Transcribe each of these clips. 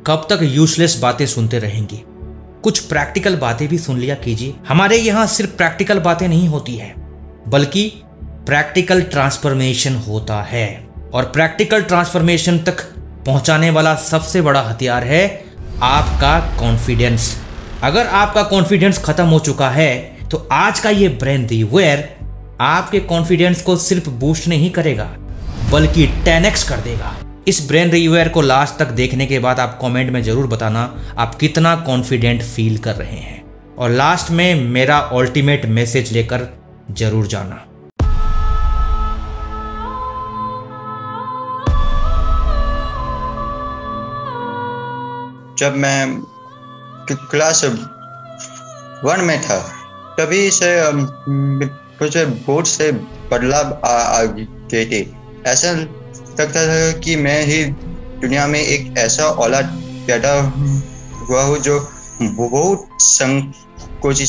कब तक यूजलेस बातें सुनते रहेंगे? कुछ प्रैक्टिकल बातें भी सुन लिया कीजिए। हमारे यहाँ सिर्फ प्रैक्टिकल बातें नहीं होती है, बल्कि प्रैक्टिकल ट्रांसफॉर्मेशन होता है। और प्रैक्टिकल ट्रांसफॉर्मेशन तक पहुंचाने वाला सबसे बड़ा हथियार है आपका कॉन्फिडेंस। अगर आपका कॉन्फिडेंस खत्म हो चुका है तो आज का ये ब्रेन रिवेयर आपके कॉन्फिडेंस को सिर्फ बूस्ट नहीं करेगा, बल्कि 10x कर देगा। इस ब्रेन रिवेयर को लास्ट तक देखने के बाद आप कमेंट में जरूर बताना आप कितना कॉन्फिडेंट फील कर रहे हैं, और लास्ट में मेरा अल्टीमेट मैसेज लेकर जरूर जाना। जब मैं क्लास 1 में था तभी से मुझे बहुत से बदलाव आ गए थे। ऐसा लगता था कि मैं ही दुनिया में एक ऐसा औलाद पैदा हुआ हूँ जो बहुत संकोची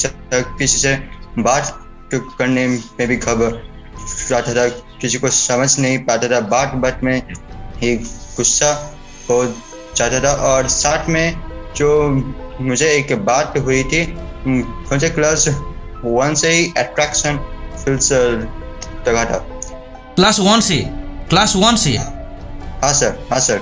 किसी से बात करने में भी घबराता था, किसी को समझ नहीं पाता था, बात बात में ही गुस्सा हो जाता था। और साथ में जो मुझे एक बात हुई थी, मुझे क्लास 1 से ही अट्रैक्शन फील्स लगा था। क्लास 1 से? हाँ सर।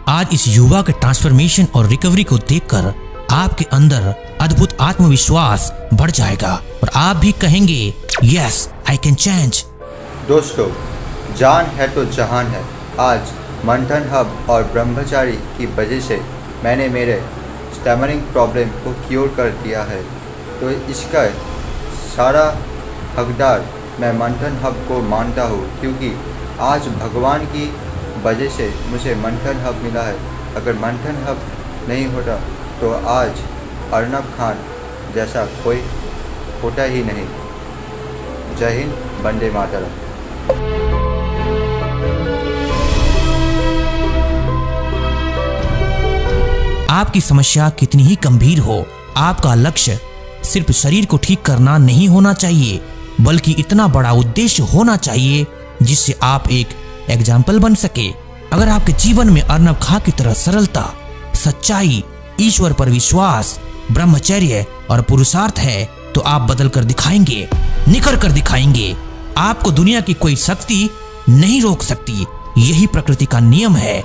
आज इस युवा के ट्रांसफॉर्मेशन और रिकवरी को देखकर आपके अंदर अद्भुत आत्मविश्वास बढ़ जाएगा और आप भी कहेंगे यस आई कैन चेंज। दोस्तों, जान है तो जहान है। आज मंथन हब और ब्रह्मचारी की वजह से मैंने मेरे स्टैमरिंग प्रॉब्लम को क्योर कर दिया है, तो इसका सारा हकदार मैं मंथन हब को मानता हूँ, क्योंकि आज भगवान की वजह से मुझे मंथन हब मिला है। अगर मंथन हब नहीं होता तो आज अर्नब खान जैसा कोई होता ही नहीं। जय हिंद, वंदे मातरम। आपकी समस्या कितनी ही गंभीर हो, आपका लक्ष्य सिर्फ शरीर को ठीक करना नहीं होना चाहिए, बल्कि इतना बड़ा उद्देश्य होना चाहिए जिससे आप एक एग्जाम्पल बन सके। अगर आपके जीवन में अर्नब खां की तरह सरलता, सच्चाई, ईश्वर पर विश्वास, ब्रह्मचर्य और पुरुषार्थ है तो आप बदल कर दिखाएंगे, निखर कर दिखाएंगे। आपको दुनिया की कोई शक्ति नहीं रोक सकती, यही प्रकृति का नियम है।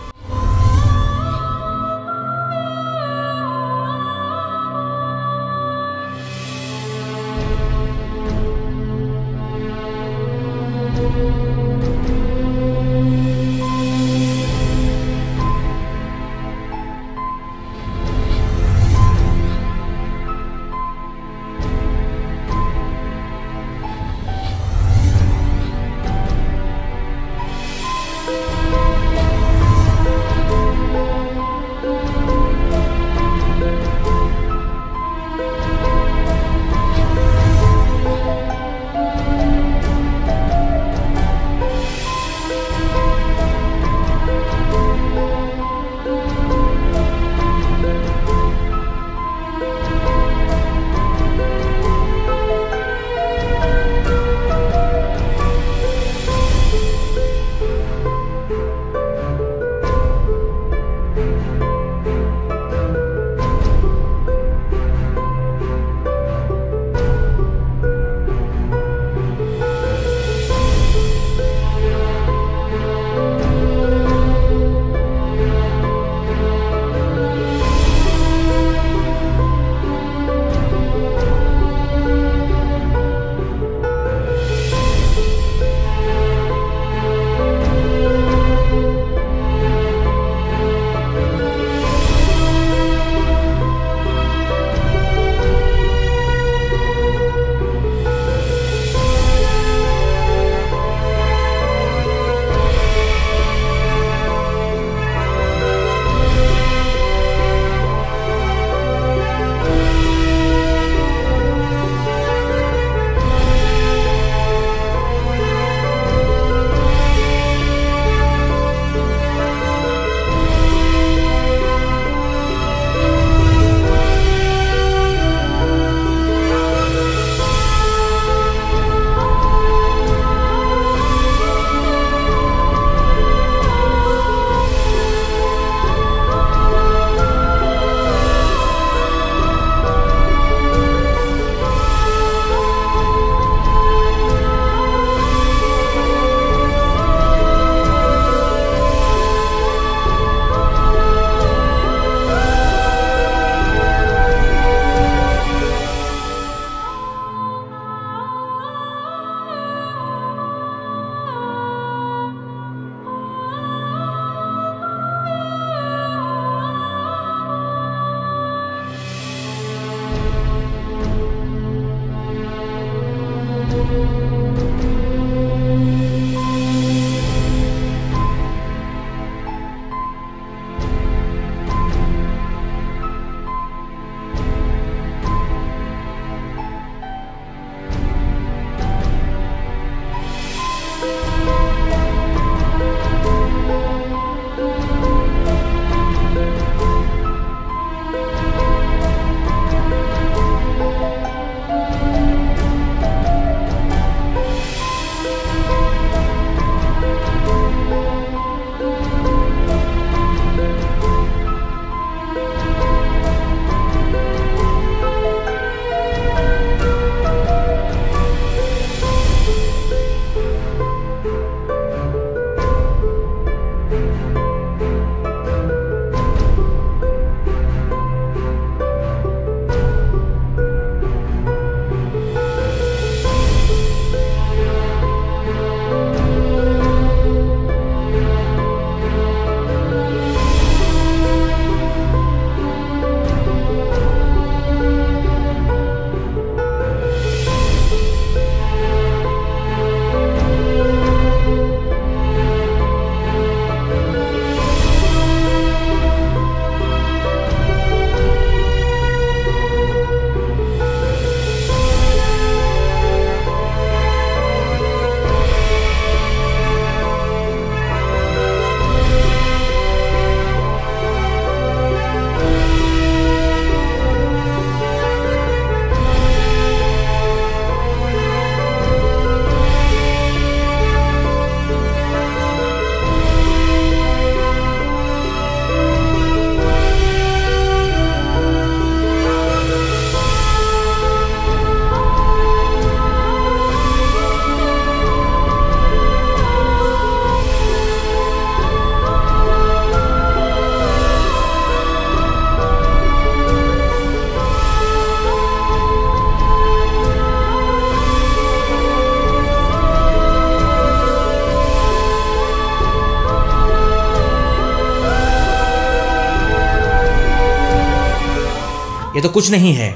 ये तो कुछ नहीं है।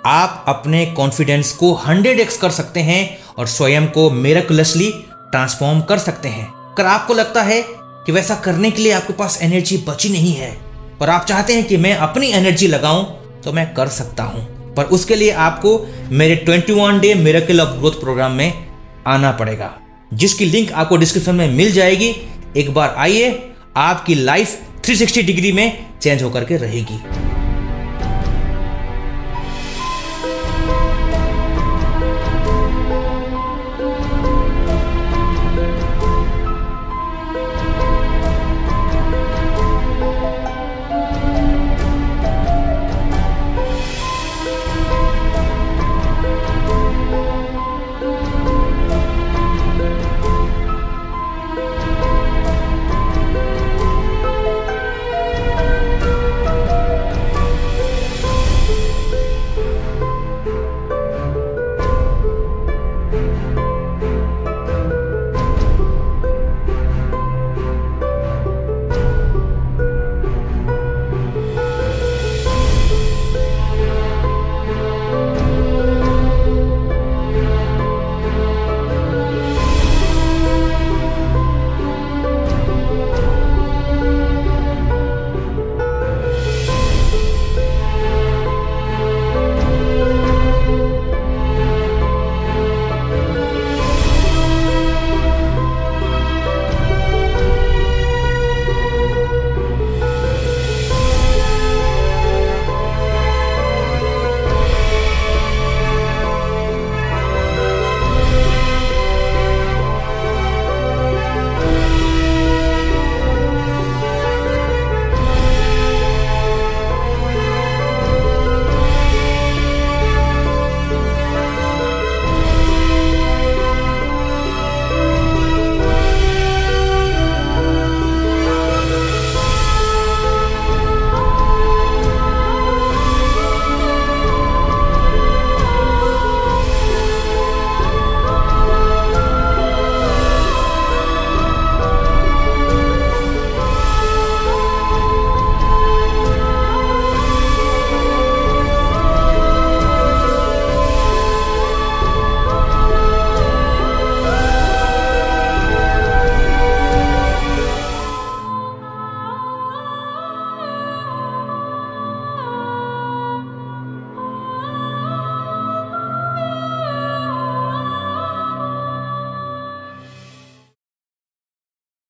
आप अपने कॉन्फिडेंस को 100x कर सकते हैं और स्वयं को मिरेकुलसली ट्रांसफॉर्म कर सकते हैं। अगर आपको लगता है कि वैसा करने के लिए आपके पास एनर्जी बची नहीं है और आप चाहते हैं कि मैं अपनी एनर्जी लगाऊं, तो मैं कर सकता हूं, पर उसके लिए आपको मेरे 21 day miracle of growth programme में आना पड़ेगा, जिसकी लिंक आपको डिस्क्रिप्शन में मिल जाएगी। एक बार आइए, आपकी लाइफ 360 डिग्री में चेंज होकर के रहेगी।